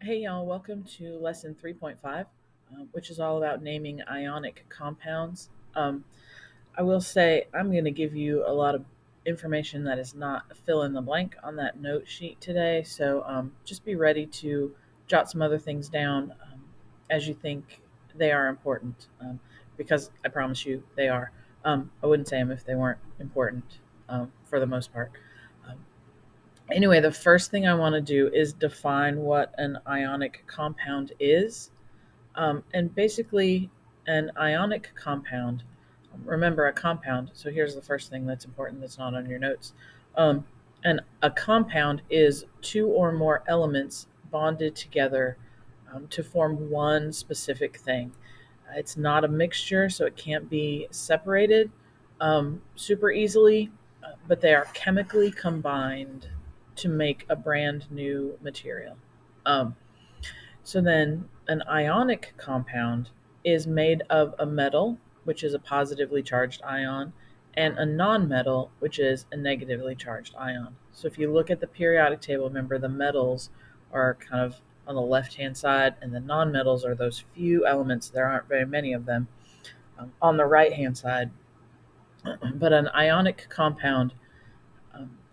Hey y'all, welcome to lesson 3.5, which is all about naming ionic compounds. I will say I'm going to give you a lot of information that is not fill in the blank on that note sheet today, so just be ready to jot some other things down as you think they are important, because I promise you they are. I wouldn't say them if they weren't important for the most part. Um, Anyway, the first thing I want to do is define what an ionic compound is. And basically, an ionic compound, remember a compound, so here's the first thing that's important that's not on your notes. Um, and a compound is two or more elements bonded together to form one specific thing. It's not a mixture, so it can't be separated super easily, but they are chemically combined to make a brand new material. Um, so then, an ionic compound is made of a metal, which is a positively charged ion, and a nonmetal, which is a negatively charged ion. So if you look at the periodic table, remember the metals are kind of on the left hand side, and the nonmetals are those few elements, there aren't very many of them, on the right hand side. But an ionic compound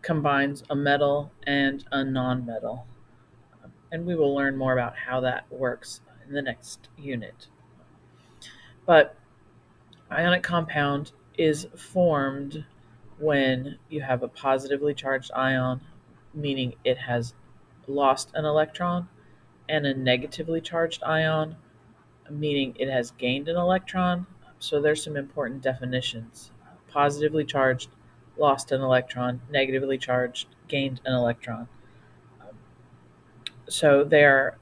combines a metal and a nonmetal. And we will learn more about how that works in the next unit. But ionic compound is formed when you have a positively charged ion, meaning it has lost an electron, and a negatively charged ion, meaning it has gained an electron. So there's some important definitions. Positively charged, lost an electron; negatively charged, gained an electron. So they're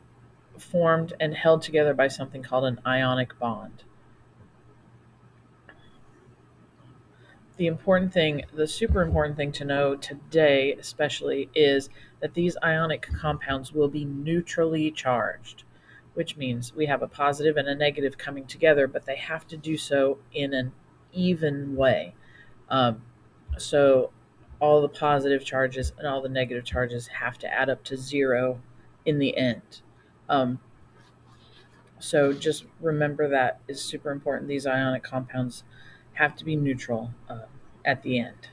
formed and held together by something called an ionic bond. The super important thing to know today, especially, is that these ionic compounds will be neutrally charged, which means we have a positive and a negative coming together, but they have to do so in an even way. Um, so all the positive charges and all the negative charges have to add up to zero in the end. Um, so just remember that is super important. These ionic compounds have to be neutral at the end.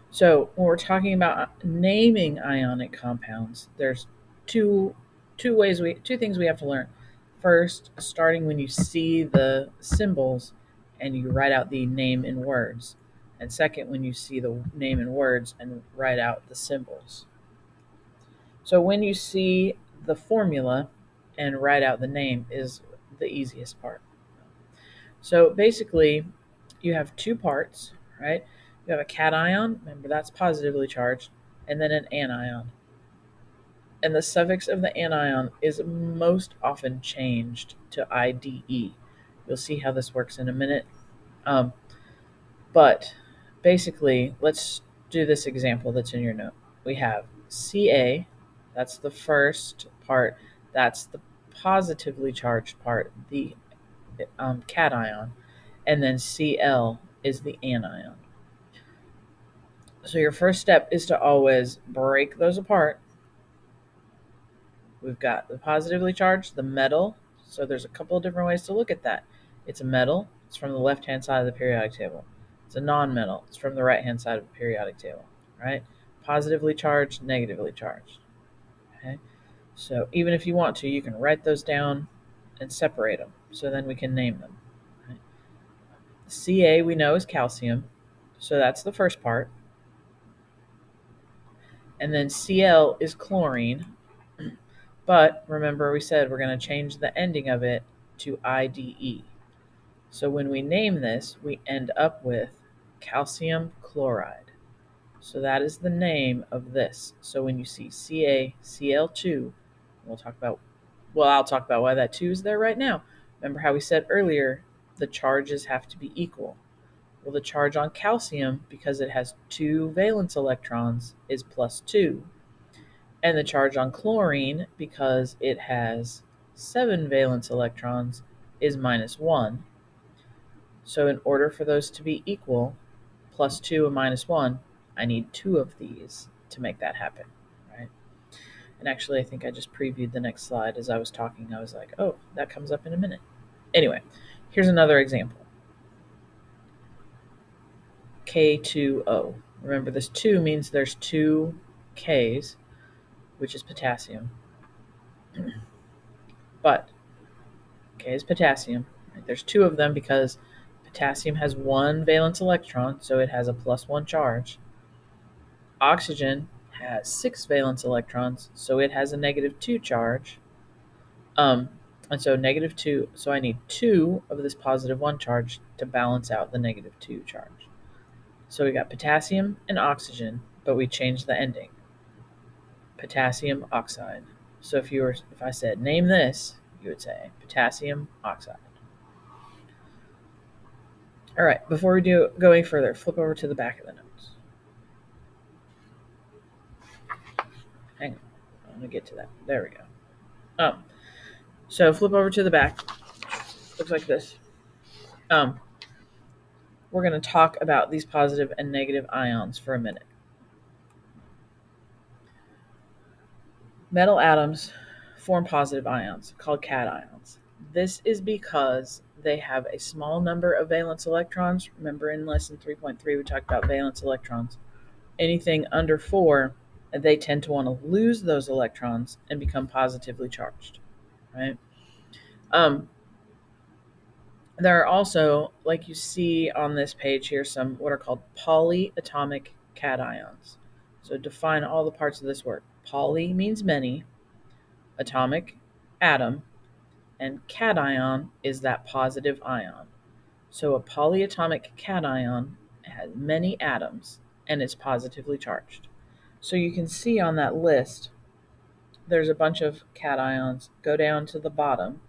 So when we're talking about naming ionic compounds, there's two two things we have to learn. First, starting when you see the symbols and you write out the name in words. And second, when you see the name in words and write out the symbols. So when you see the formula and write out the name is the easiest part. So basically, you have two parts, right? You have a cation, remember that's positively charged, and then an anion. And the suffix of the anion is most often changed to IDE. You'll see how this works in a minute. Um, but basically, let's do this example that's in your note. We have Ca, that's the first part, that's the positively charged part, the cation, and then Cl is the anion. So your first step is to always break those apart. We've got the positively charged, the metal. So there's a couple of different ways to look at that. It's a metal, it's from the left hand side of the periodic table. It's a non-metal, it's from the right hand side of the periodic table, right? Positively charged, negatively charged. Okay? So even if you want to, you can write those down and separate them. So then we can name them. Right? Ca we know is calcium, so that's the first part. And then Cl is chlorine. But remember, we said we're going to change the ending of it to IDE. So when we name this, we end up with calcium chloride. So that is the name of this. So when you see CaCl2, I'll talk about why that 2 is there right now. Remember how we said earlier the charges have to be equal. Well, the charge on calcium, because it has 2 valence electrons, is +2. And the charge on chlorine, because it has 7 valence electrons, is -1. So in order for those to be equal, +2 and -1, I need 2 of these to make that happen, right? And actually, I think I just previewed the next slide as I was talking. I was like, oh, that comes up in a minute. Anyway, here's another example. K2O. Remember, this 2 means there's 2 Ks, which is potassium. But K is potassium. Right? There's 2 of them because potassium has 1 valence electron, so it has a +1 charge. Oxygen has 6 valence electrons, so it has a -2 charge. And so -2, so I need 2 of this +1 charge to balance out the -2 charge. So we got potassium and oxygen, but we changed the ending. Potassium oxide. So if I said name this, you would say potassium oxide. All right, before we do go any further, flip over to the back of the notes. Hang on, I'm gonna get to that. There we go. So flip over to the back. Looks like this. We're going to talk about these positive and negative ions for a minute. Metal atoms form positive ions called cations. This is because they have a small number of valence electrons. Remember in lesson 3.3 we talked about valence electrons. Anything under 4, they tend to want to lose those electrons and become positively charged, right? There are also, like you see on this page here, some what are called polyatomic cations. So define all the parts of this word. Poly means many, atomic, atom, and cation is that positive ion. So a polyatomic cation has many atoms and is positively charged. So you can see on that list, there's a bunch of cations. Go down to the bottom,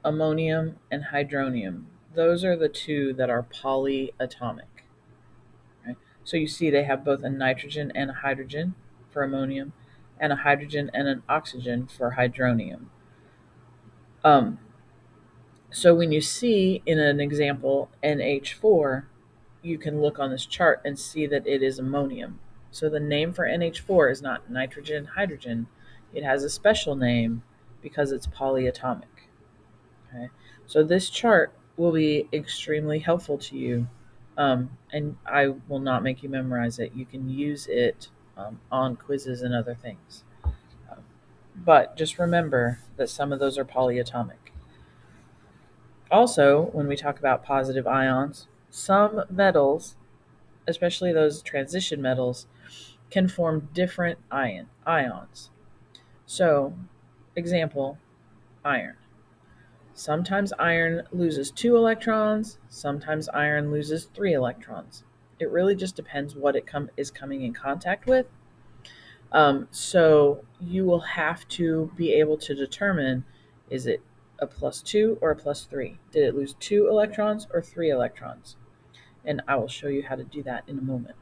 ammonium and hydronium. Those are the 2 that are polyatomic. Right? So you see they have both a nitrogen and a hydrogen for ammonium, and a hydrogen and an oxygen for hydronium. So when you see in an example NH4, you can look on this chart and see that it is ammonium. So the name for NH4 is not nitrogen, hydrogen. It has a special name because it's polyatomic. Okay, so this chart will be extremely helpful to you, and I will not make you memorize it. You can use it on quizzes and other things. But just remember that some of those are polyatomic. Also, when we talk about positive ions, some metals, especially those transition metals, can form different ions. So, example, iron. Sometimes iron loses 2 electrons, sometimes iron loses 3 electrons. It really just depends what it is coming in contact with. So you will have to be able to determine, is it a +2 or a +3? Did it lose 2 electrons or 3 electrons? And I will show you how to do that in a moment.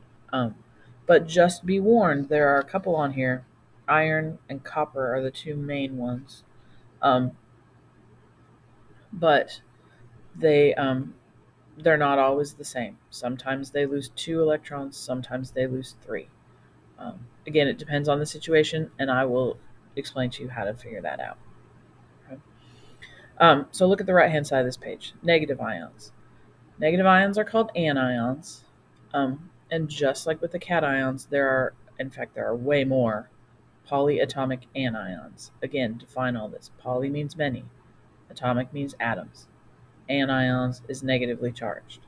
But just be warned, there are a couple on here. Iron and copper are the 2 main ones. But they're not always the same. Sometimes they lose 2 electrons, sometimes they lose 3. Again, it depends on the situation, and I will explain to you how to figure that out. Okay? So look at the right-hand side of this page. Negative ions. Negative ions are called anions, and just like with the cations, there are way more polyatomic anions. Again, define all this. Poly means many. Atomic means atoms. Anions is negatively charged.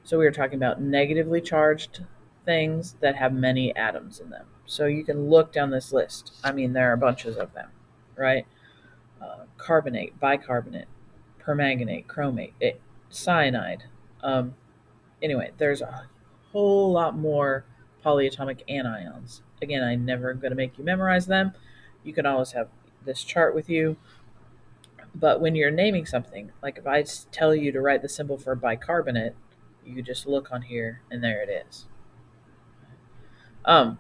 So we are talking about negatively charged things that have many atoms in them. So you can look down this list. I mean, there are bunches of them, right? Carbonate, bicarbonate, permanganate, chromate, cyanide. Anyway, there's a whole lot more polyatomic anions. Again, I'm never going to make you memorize them. You can always have this chart with you. But when you're naming something, like if I tell you to write the symbol for bicarbonate, you could just look on here and there it is. A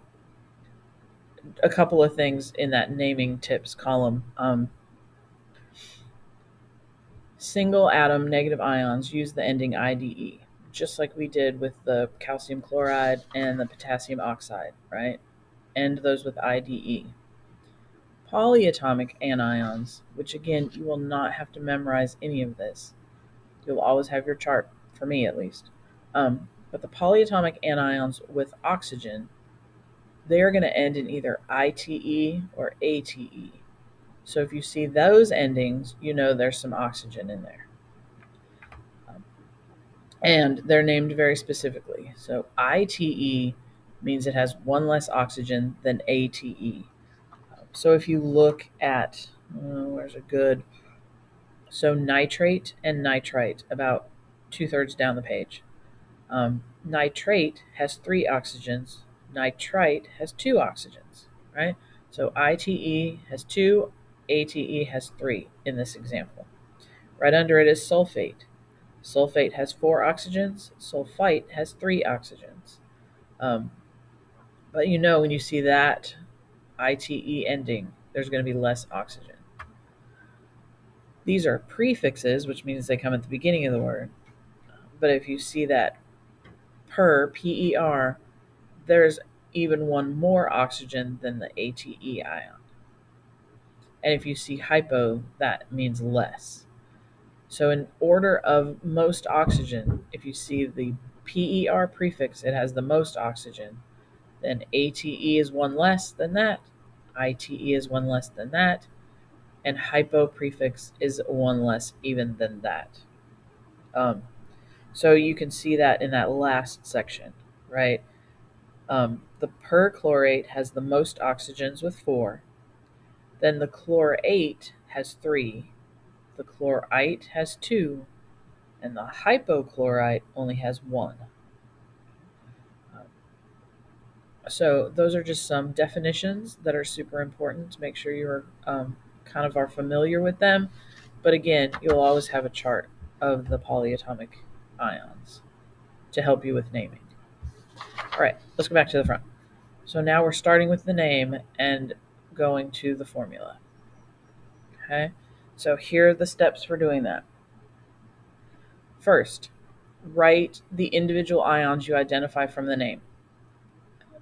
couple of things in that naming tips column. Single atom negative ions use the ending IDE, just like we did with the calcium chloride and the potassium oxide, right? End those with IDE. polyatomic anions, which again, you will not have to memorize any of this. You'll always have your chart, for me at least. But the polyatomic anions with oxygen, they are going to end in either ITE or ATE. So if you see those endings, you know there's some oxygen in there. And they're named very specifically. So ITE means it has one less oxygen than ATE. So if you look at, where's a good, so nitrate and nitrite, about 2/3 down the page. Nitrate has 3 oxygens, nitrite has 2 oxygens, right? So ITE has 2, ATE has 3 in this example. Right under it is sulfate. Sulfate has 4 oxygens, sulfite has 3 oxygens. But you know when you see that ITE ending, there's going to be less oxygen. These are prefixes, which means they come at the beginning of the word. But if you see that PER, there's even one more oxygen than the ATE ion. And if you see hypo, that means less. So in order of most oxygen, if you see the PER prefix, it has the most oxygen. Then ATE is one less than that, ITE is one less than that, and hypo prefix is one less even than that. So you can see that in that last section, right? The perchlorate has the most oxygens with 4. Then the chlorate has 3. The chlorite has 2. And the hypochlorite only has 1. So those are just some definitions that are super important to make sure you're kind of are familiar with them. But again, you'll always have a chart of the polyatomic ions to help you with naming. All right, let's go back to the front. So now we're starting with the name and going to the formula. Okay, so here are the steps for doing that. First, write the individual ions you identify from the name.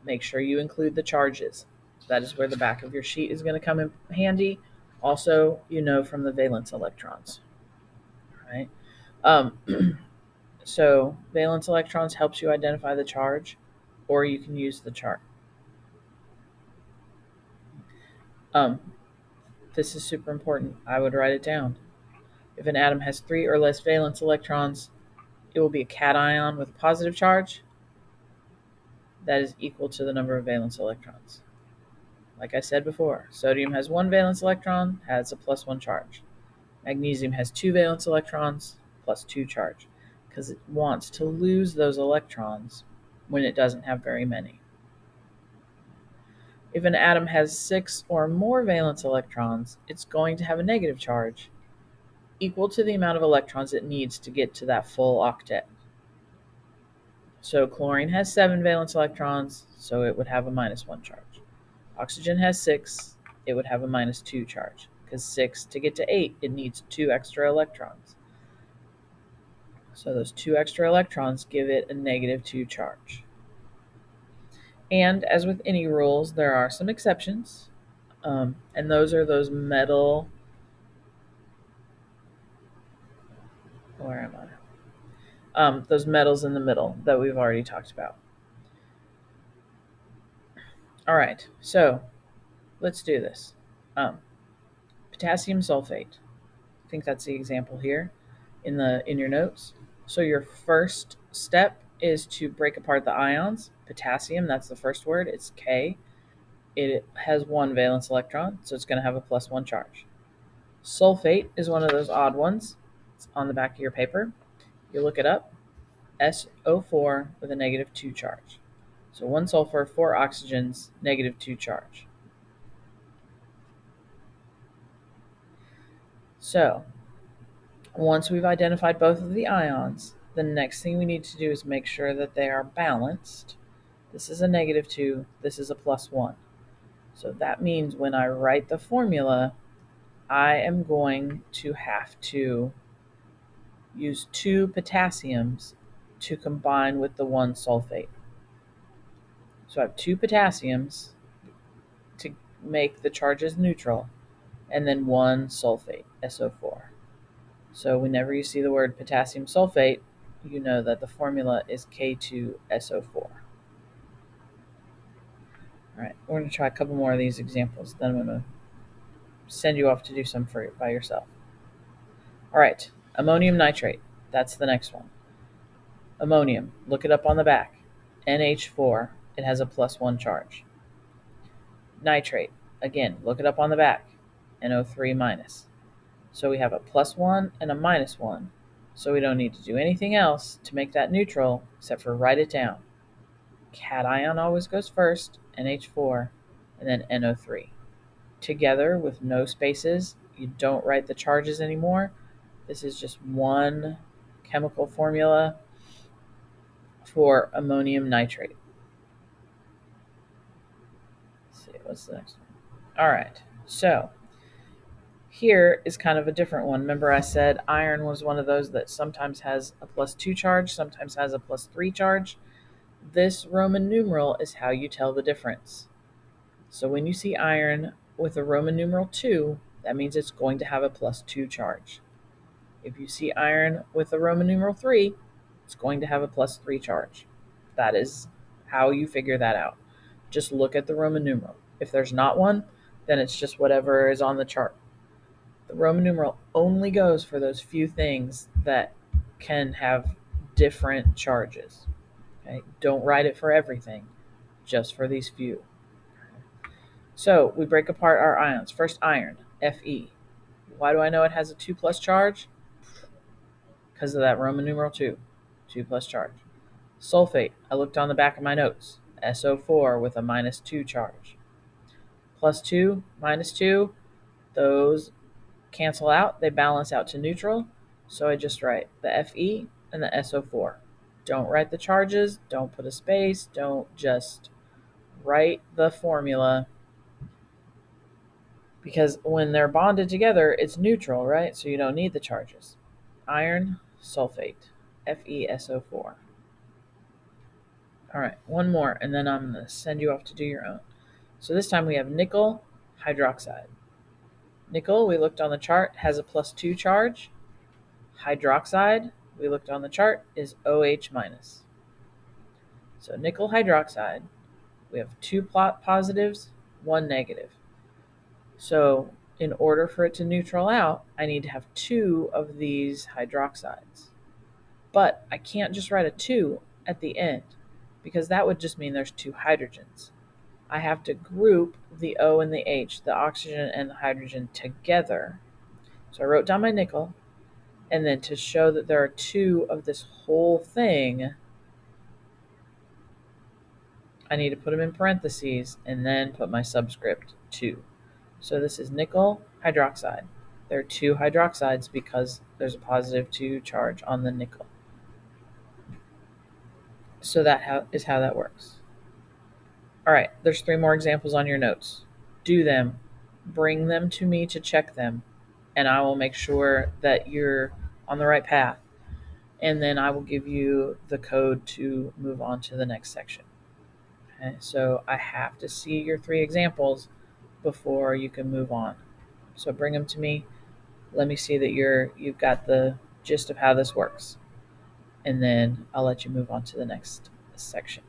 Make sure you include the charges. That is where the back of your sheet is going to come in handy. Also, you know from the valence electrons. Right? So valence electrons helps you identify the charge, or you can use the chart. This is super important. I would write it down. If an atom has 3 or less valence electrons, it will be a cation with a positive charge. That is equal to the number of valence electrons. Like I said before, sodium has 1 valence electron, has a +1 charge. Magnesium has 2 valence electrons, +2 charge, because it wants to lose those electrons when it doesn't have very many. If an atom has 6 or more valence electrons, it's going to have a negative charge, equal to the amount of electrons it needs to get to that full octet. So chlorine has 7 valence electrons, so it would have a -1 charge. Oxygen has 6, it would have a -2 charge, because 6 to get to 8, it needs 2 extra electrons. So those 2 extra electrons give it a -2 charge. And as with any rules, there are some exceptions, and those are those metal. Where am I? Those metals in the middle that we've already talked about. All right, so let's do this. Potassium sulfate. I think that's the example here in your notes. So your first step is to break apart the ions. Potassium, that's the first word, it's K. It has 1 valence electron, so it's going to have a +1 charge. Sulfate is one of those odd ones. It's on the back of your paper. You look it up, SO4 with a -2 charge. So 1 sulfur, 4 oxygens, -2 charge. So once we've identified both of the ions, the next thing we need to do is make sure that they are balanced. This is a -2, this is a +1. So that means when I write the formula, I am going to have to use 2 potassiums to combine with the 1 sulfate. So I have 2 potassiums make the charges neutral, and then 1 sulfate, SO4. So whenever you see the word potassium sulfate, you know that the formula is K2SO4. All right, we're going to try a couple more of these examples, then I'm going to send you off to do some by yourself. All right, ammonium nitrate, that's the next one. Ammonium, look it up on the back. NH4, it has a +1 charge. Nitrate, again, look it up on the back. NO3 minus. So we have a +1 and a -1. So we don't need to do anything else to make that neutral except for write it down. Cation always goes first, NH4, and then NO3. Together with no spaces, you don't write the charges anymore. This is just one chemical formula for ammonium nitrate. Let's see, what's the next one? All right, so here is kind of a different one. Remember I said iron was one of those that sometimes has a +2 charge, sometimes has a +3 charge. This Roman numeral is how you tell the difference. So when you see iron with a Roman numeral 2, that means it's going to have a +2 charge. If you see iron with a Roman numeral 3, it's going to have a +3 charge. That is how you figure that out. Just look at the Roman numeral. If there's not one, then it's just whatever is on the chart. The Roman numeral only goes for those few things that can have different charges. Okay? Don't write it for everything, just for these few. So we break apart our ions. First, iron, Fe. Why do I know it has a 2+ charge? Because of that Roman numeral 2, 2+ charge. Sulfate, I looked on the back of my notes, SO4 with a -2 charge. +2, -2, those cancel out, they balance out to neutral, so I just write the Fe and the SO4. Don't write the charges, don't put a space, don't just write the formula, because when they're bonded together, it's neutral, right? So you don't need the charges. Iron, sulfate, FeSO4. All right, one more, and then I'm going to send you off to do your own. So this time we have nickel hydroxide. Nickel, we looked on the chart, has a +2 charge. Hydroxide, we looked on the chart, is OH minus. So nickel hydroxide, we have 2 positives, 1 negative. So in order for it to neutral out, I need to have 2 of these hydroxides. But I can't just write a 2 at the end, because that would just mean there's 2 hydrogens. I have to group the O and the H, the oxygen and the hydrogen, together. So I wrote down my nickel, and then to show that there are 2 of this whole thing, I need to put them in parentheses and then put my subscript 2. So this is nickel hydroxide. There are 2 hydroxides because there's a +2 charge on the nickel. So that is how that works. All right, there's 3 more examples on your notes. Do them, bring them to me to check them, and I will make sure that you're on the right path. And then I will give you the code to move on to the next section. Okay, so I have to see your 3 examples before you can move on. So bring them to me. Let me see that you've got the gist of how this works. And then I'll let you move on to the next section.